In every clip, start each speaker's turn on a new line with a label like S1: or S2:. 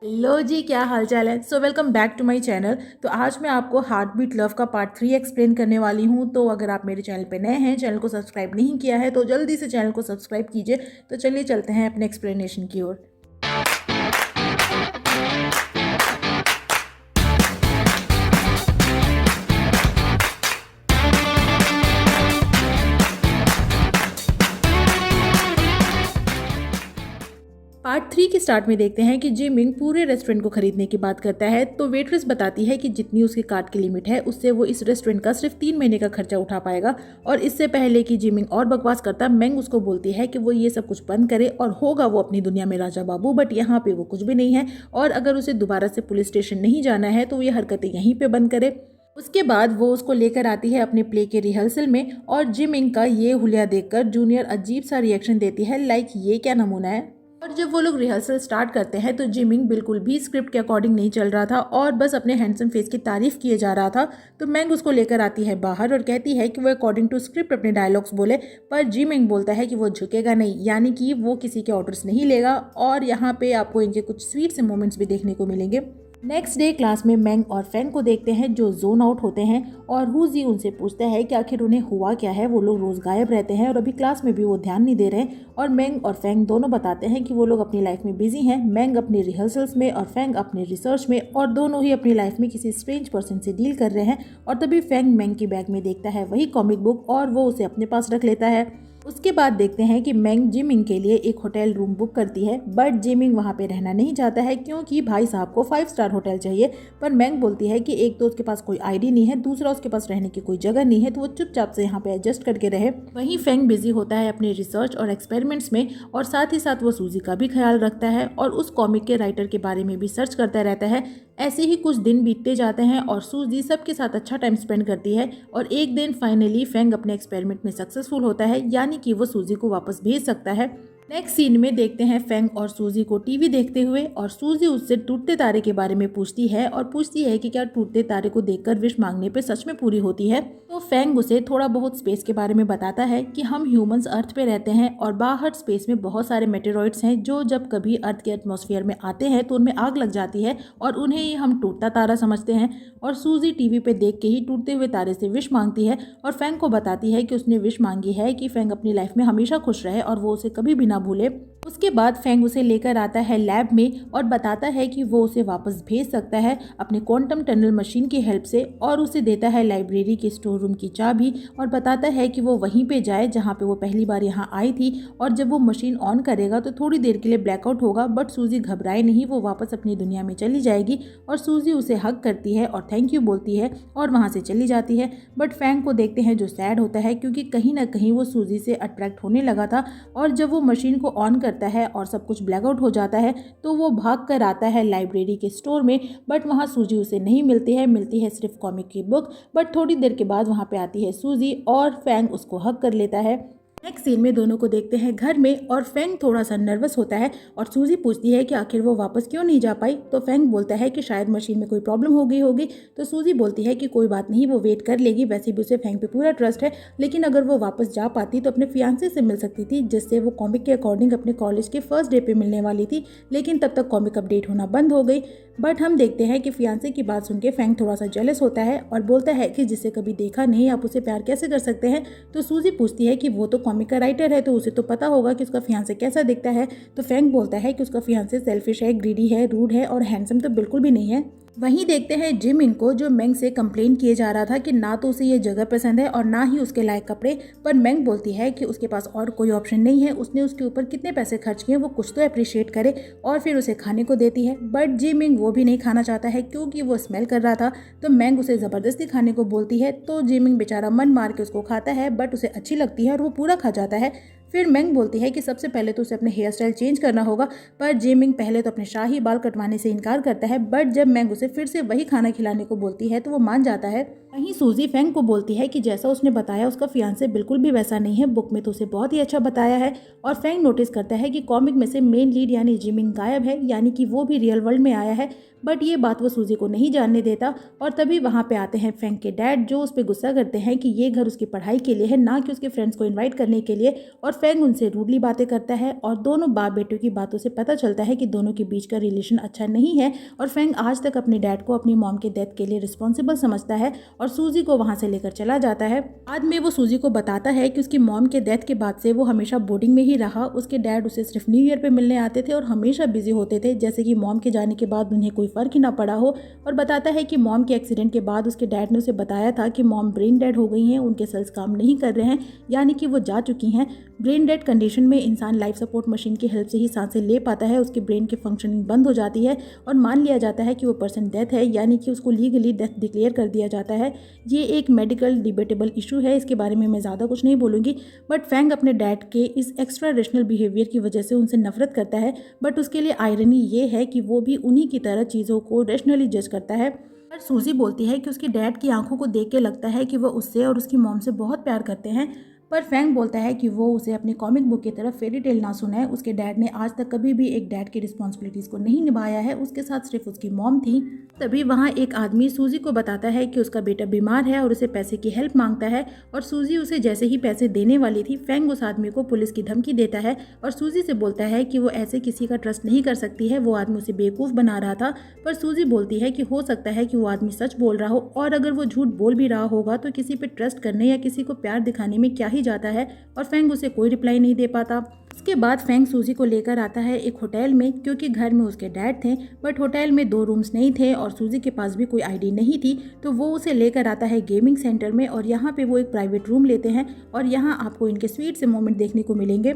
S1: Hello जी, क्या हाल चाल है। So welcome back to my channel. तो आज मैं आपको हार्ट बीट लव का पार्ट 3 एक्सप्लेन करने वाली हूँ। तो अगर आप मेरे चैनल पे नए हैं, चैनल को सब्सक्राइब नहीं किया है तो जल्दी से चैनल को सब्सक्राइब कीजिए। तो चलिए चलते हैं अपने एक्सप्लेनेशन की ओर। पार्ट 3 के स्टार्ट में देखते हैं कि जिमिंग पूरे रेस्टोरेंट को खरीदने की बात करता है। तो वेट्रेस बताती है कि जितनी उसके कार्ड की लिमिट है उससे वो इस रेस्टोरेंट का सिर्फ 3 महीने का खर्चा उठा पाएगा। और इससे पहले कि जिमिंग और बकवास करता, मेंग उसको बोलती है कि वो ये सब कुछ बंद करे और होगा वो अपनी दुनिया में राजा बाबू, बट यहाँ पे वो कुछ भी नहीं है। और अगर उसे दोबारा से पुलिस स्टेशन नहीं जाना है तो ये हरकतें यहीं पे बंद करे। उसके बाद वो उसको लेकर आती है अपने प्ले के रिहर्सल में, और जिमिंग का ये हुलिया देखकर जूनियर अजीब सा रिएक्शन देती है, लाइक ये क्या नमूना है। और जब वो लोग रिहर्सल स्टार्ट करते हैं तो जिमिंग बिल्कुल भी स्क्रिप्ट के अकॉर्डिंग नहीं चल रहा था और बस अपने हैंडसम फेस की तारीफ किए जा रहा था। तो मैंग उसको लेकर आती है बाहर और कहती है कि वो अकॉर्डिंग टू स्क्रिप्ट अपने डायलॉग्स बोले। पर जिमिंग बोलता है कि वो झुकेगा नहीं, यानी कि वो किसी के ऑर्डर्स नहीं लेगा। और यहाँ पे आपको इनके कुछ स्वीट से मोमेंट्स भी देखने को मिलेंगे। नेक्स्ट डे क्लास में मैंग और फैंग को देखते हैं जो जोन आउट होते हैं, और हुजी उनसे पूछता है कि आखिर उन्हें हुआ क्या है। वो लोग रोज गायब रहते हैं और अभी क्लास में भी वो ध्यान नहीं दे रहे हैं। और मैंग और फैंग दोनों बताते हैं कि वो लोग अपनी लाइफ में बिजी हैं, मैंग अपनी रिहर्सल्स में और फैंग अपने रिसर्च में, और दोनों ही अपनी लाइफ में किसी स्ट्रेंज पर्सन से डील कर रहे हैं। और तभी फैंग मैंग की बैग में देखता है वही कॉमिक बुक और वो उसे अपने पास रख लेता है। उसके बाद देखते हैं कि मैंग जिमिंग के लिए एक होटल रूम बुक करती है, बट जिमिंग वहाँ पे रहना नहीं चाहता है क्योंकि भाई साहब को 5 स्टार होटल चाहिए। पर मैंग बोलती है कि एक तो उसके पास कोई आईडी नहीं है, दूसरा उसके पास रहने की कोई जगह नहीं है, तो वो चुपचाप से यहाँ पे एडजस्ट करके रहे। वहीं फैंग बिजी होता है अपने रिसर्च और एक्सपेरिमेंट्स में, और साथ ही साथ वो सूजी का भी ख्याल रखता है और उस कॉमिक के राइटर के बारे में भी सर्च करता रहता है। ऐसे ही कुछ दिन बीतते जाते हैं और सूजी सबके साथ अच्छा टाइम स्पेंड करती है। और एक दिन फाइनली फैंग अपने एक्सपेरिमेंट में सक्सेसफुल होता है, यानी कि वो सूजी को वापस भेज सकता है। नेक्स्ट सीन में देखते हैं फैंग और सूजी को टीवी देखते हुए, और सूजी उससे टूटते तारे के बारे में पूछती है और पूछती है कि क्या टूटते तारे को देखकर विश मांगने पे सच में पूरी होती है। तो फैंग उसे थोड़ा बहुत स्पेस के बारे में बताता है कि हम ह्यूमंस अर्थ पे रहते हैं और बाहर स्पेस में बहुत सारे मेटेरॉइड्स हैं जो जब कभी अर्थ के एटमॉस्फेयर में आते हैं तो उनमें आग लग जाती है और उन्हें ही हम टूटता तारा समझते हैं। और सूजी टीवी पे देख के ही टूटते हुए तारे से विश मांगती है और फैंग को बताती है कि उसने विश मांगी है कि फैंग अपनी लाइफ में हमेशा खुश रहे और वो उसे कभी भी ना भूले। उसके बाद फैंग उसे लेकर आता है लैब में और बताता है कि वो उसे वापस भेज सकता है अपने क्वांटम टनल मशीन की हेल्प से, और उसे देता है लाइब्रेरी के स्टोर रूम की चाबी और बताता है कि वो वहीं पे जाए जहाँ पे वो पहली बार यहाँ आई थी। और जब वो मशीन ऑन करेगा तो थोड़ी देर के लिए ब्लैकआउट होगा, बट सूजी घबराए नहीं, वो वापस अपनी दुनिया में चली जाएगी। और सूजी उसे हग करती है और थैंक यू बोलती है और वहाँ से चली जाती है। बट फैंग को देखते हैं जो सैड होता है क्योंकि कहीं ना कहीं वो सूजी से अट्रैक्ट होने लगा था। और जब वो मशीन को ऑन करता है और सब कुछ ब्लैकआउट हो जाता है तो वो भाग कर आता है लाइब्रेरी के स्टोर में, बट वहाँ सूजी उसे नहीं मिलती है, मिलती है सिर्फ कॉमिक की बुक। बट थोड़ी देर के बाद वहाँ पे आती है सूजी और फैंग उसको हग कर लेता है। नेक्स्ट सीन में दोनों को देखते हैं घर में, और फैंग थोड़ा सा नर्वस होता है और सूजी पूछती है कि आखिर वो वापस क्यों नहीं जा पाई। तो फैंग बोलता है कि शायद मशीन में कोई प्रॉब्लम हो गई होगी। तो सूजी बोलती है कि कोई बात नहीं, वो वेट कर लेगी, वैसे भी उसे फैंग पे पूरा ट्रस्ट है, लेकिन अगर वो वापस जा पाती तो अपने फियांसे से मिल सकती थी, जिससे वो कॉमिक के अकॉर्डिंग अपने कॉलेज के फर्स्ट डे पे मिलने वाली थी। लेकिन तब तक कॉमिक अपडेट होना बंद हो गई। बट हम देखते हैं कि फियांसे की बात सुन के फैंग थोड़ा सा जेलस होता है और बोलता है कि जिसे कभी देखा नहीं आप उसे प्यार कैसे कर सकते हैं। तो सूजी पूछती है कि वो तो कॉमिक का राइटर है तो उसे तो पता होगा कि उसका फियांसे कैसा दिखता है। तो फैंग बोलता है कि उसका फियांसे सेल्फिश है, ग्रीडी है, रूड है और हैंडसम तो बिल्कुल भी नहीं है। वहीं देखते हैं जिमिंग को, जो मैंग से कंप्लेन किए जा रहा था कि ना तो उसे ये जगह पसंद है और ना ही उसके लायक कपड़े। पर मैंग बोलती है कि उसके पास और कोई ऑप्शन नहीं है, उसने उसके ऊपर कितने पैसे खर्च किए, वो कुछ तो अप्रिशिएट करे, और फिर उसे खाने को देती है। बट जिमिंग वो भी नहीं खाना चाहता है क्योंकि वो स्मेल कर रहा था। तो मैंग उसे ज़बरदस्ती खाने को बोलती है, तो जिमिंग बेचारा मन मार के उसको खाता है, बट उसे अच्छी लगती है और वो पूरा खा जाता है। फिर मैंग बोलती है कि सबसे पहले तो उसे अपने हेयर स्टाइल चेंज करना होगा, पर जिमिंग पहले तो अपने शाही बाल कटवाने से इनकार करता है। बट जब मैंग उसे फिर से वही खाना खिलाने को बोलती है तो वो मान जाता है। वहीं सूजी फैंग को बोलती है कि जैसा उसने बताया उसका फियांसे बिल्कुल भी वैसा नहीं है, बुक में तो उसे बहुत ही अच्छा बताया है। और फैंग नोटिस करता है कि कॉमिक में से मेन लीड यानी जिमिंग गायब है, यानी कि वो भी रियल वर्ल्ड में आया है। बट ये बात वो सूजी को नहीं जानने देता। और तभी वहाँ पे आते हैं फैंग के डैड, जो उस पर गुस्सा करते हैं कि ये घर उसकी पढ़ाई के लिए है, ना कि उसके फ्रेंड्स को इन्वाइट करने के लिए। और फेंग उनसे रूडली बातें करता है और दोनों बाप बेटों की बातों से पता चलता है कि दोनों के बीच का रिलेशन अच्छा नहीं है और फेंग आज तक अपने डैड को अपनी मॉम के डेथ के लिए रिस्पॉन्सिबल समझता है और सूजी को वहाँ से लेकर चला जाता है। बाद में वो सूजी को बताता है कि उसकी मॉम के डेथ के बाद से वो हमेशा बोर्डिंग में ही रहा। उसके डैड उसे सिर्फ न्यू ईयर पे मिलने आते थे और हमेशा बिजी होते थे, जैसे कि मॉम के जाने के बाद उन्हें कोई फर्क ही ना पड़ा हो। और बताता है कि मॉम के एक्सीडेंट के बाद उसके डैड ने उसे बताया था कि मॉम ब्रेन डेड हो गई हैं, उनके सेल्स काम नहीं कर रहे हैं, यानी कि वो जा चुकी हैं। ब्रेन डेड कंडीशन में इंसान लाइफ सपोर्ट मशीन की हेल्प से ही सांसें ले पाता है, उसके ब्रेन की फंक्शनिंग बंद हो जाती है और मान लिया जाता है कि वो पर्सन डेथ है, यानी कि उसको लीगली डेथ डिक्लेयर कर दिया जाता है। ये एक मेडिकल डिबेटेबल इशू है, इसके बारे में मैं ज़्यादा कुछ नहीं बोलूँगी। बट फेंग अपने डैड के इस एक्स्ट्रा रेशनल बिहेवियर की वजह से उनसे नफरत करता है, बट उसके लिए आयरनी ये है कि वो भी उन्हीं की तरह चीज़ों को रेशनली जज करता है। पर सूजी बोलती है कि उसके डैड की आंखों को देख के लगता है कि वो उससे और उसकी मॉम से बहुत प्यार करते हैं, पर फेंग बोलता है कि वो उसे अपनी कॉमिक बुक की तरफ फेरी टेल ना सुनाए। उसके डैड ने आज तक कभी भी एक डैड की रिस्पॉन्सिबिलिटीज़ को नहीं निभाया है, उसके साथ सिर्फ उसकी मॉम थी। तभी वहाँ एक आदमी सूजी को बताता है कि उसका बेटा बीमार है और उसे पैसे की हेल्प मांगता है और सूजी उसे जैसे ही पैसे देने वाली थी, फेंग उस आदमी को पुलिस की धमकी देता है और सूजी से बोलता है कि वो ऐसे किसी का ट्रस्ट नहीं कर सकती है, वो आदमी उसे बेवकूफ़ बना रहा था। पर सूजी बोलती है कि हो सकता है कि वो आदमी सच बोल रहा हो और अगर वो झूठ बोल भी रहा होगा तो किसी पे ट्रस्ट करने या किसी को प्यार दिखाने में क्या ही जाता है। और फेंग उसे कोई रिप्लाई नहीं दे पाता। उसके बाद फेंग सूजी को लेकर आता है एक होटल में, क्योंकि घर में उसके डैड थे बट होटल में 2 रूम्स नहीं थे और सूजी के पास भी कोई आईडी नहीं थी, तो वो उसे लेकर आता है गेमिंग सेंटर में और यहाँ पे वो एक प्राइवेट रूम लेते हैं और यहाँ आपको इनके स्वीट से मोमेंट देखने को मिलेंगे।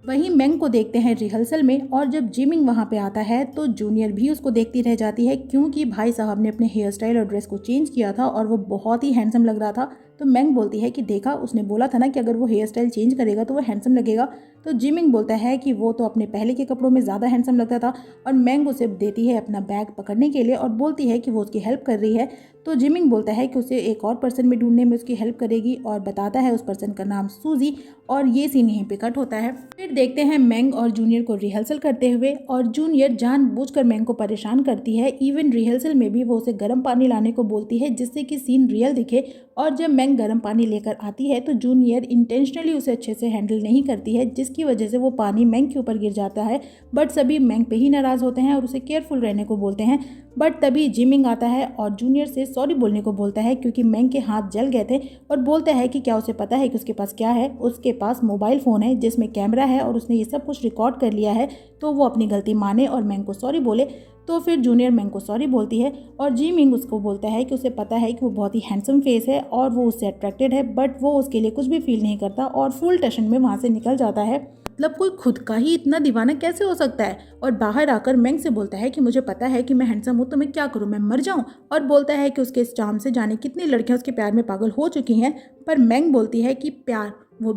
S1: वहीं मेंग को देखते हैं रिहर्सल में और जब जिमिंग वहाँ पे आता है तो जूनियर भी उसको देखती रह जाती है, क्योंकि भाई साहब ने अपने हेयर स्टाइल और ड्रेस को चेंज किया था और वो बहुत ही हैंडसम लग रहा था। तो मेंग बोलती है कि देखा, उसने बोला था ना कि अगर वो हेयर स्टाइल चेंज करेगा तो वो हैंडसम लगेगा। तो जिमिंग बोलता है कि वो तो अपने पहले के कपड़ों में ज़्यादा हैंडसम लगता था और मेंग उसे देती है अपना बैग पकड़ने के लिए और बोलती है कि वो उसकी हेल्प कर रही है। तो जिमिंग बोलता है कि उसे एक और पर्सन में ढूंढने में उसकी हेल्प करेगी और बताता है उस पर्सन का नाम सूजी और ये सीन यहीं पे कट होता है। फिर देखते हैं मेंग और जूनियर को रिहर्सल करते हुए और जूनियर जानबूझकर मेंग को परेशान करती है। इवन रिहर्सल में भी वो उसे गर्म पानी लाने को बोलती है जिससे कि सीन रियल दिखे और जब मेंग गर्म पानी लेकर आती है तो जूनियर इंटेंशनली उसे अच्छे से हैंडल नहीं करती है, जिसकी वजह से वो पानी मेंग के ऊपर गिर जाता है। बट सभी मेंग पे ही नाराज़ होते हैं और उसे केयरफुल रहने को बोलते हैं। बट तभी जिमिंग आता है और जूनियर से सॉरी बोलने को बोलता है क्योंकि मेंग के हाथ जल गए थे और बोलता है कि क्या उसे पता है कि उसके पास क्या है। उसके पास मोबाइल फ़ोन है जिसमें कैमरा है और उसने ये सब कुछ रिकॉर्ड कर लिया है, तो वो अपनी गलती माने और मेंग को सॉरी बोले। तो फिर जूनियर मेंग को सॉरी बोलती है और जिमिंग उसको बोलता है कि उसे पता है कि वो बहुत ही हैंडसम फेस है और वो उससे अट्रैक्टेड है, बट वो उसके लिए कुछ भी फील नहीं करता और फुल टेंशन में वहाँ से निकल जाता है। मतलब कोई खुद का ही इतना दीवाना कैसे हो सकता है। और बाहर आकर मेंग से बोलता है कि मुझे पता है कि मैं हैंडसम हूँ तो मैं क्या करूँ, मैं मर जाऊँ। और बोलता है कि उसके इस चार्म से जाने कितनी लड़कियाँ उसके प्यार में पागल हो चुकी हैं। पर मेंग बोलती है कि प्यार, वो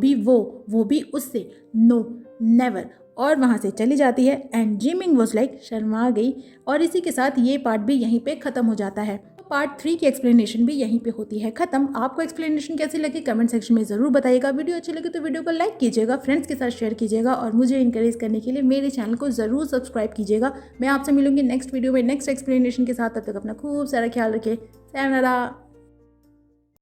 S1: भी उससे, नो नेवर, और वहाँ से चली जाती है। And gymming was like Sharma गई। और इसी के साथ ये पार्ट भी यहीं पे ख़त्म हो जाता है। पार्ट 3 की एक्सप्लेनेशन भी यहीं पे होती है ख़त्म। आपको एक्सप्लेनेशन कैसी लगी कमेंट सेक्शन में ज़रूर बताइएगा। वीडियो अच्छी लगी तो वीडियो को लाइक कीजिएगा, फ्रेंड्स के साथ शेयर कीजिएगा और मुझे इंकरेज करने के लिए मेरे चैनल को ज़रूर सब्सक्राइब कीजिएगा। मैं आपसे मिलूंगी नेक्स्ट वीडियो में नेक्स्ट एक्सप्लेनेशन के साथ। तब तक अपना खूब सारा ख्याल रखें। sayonara।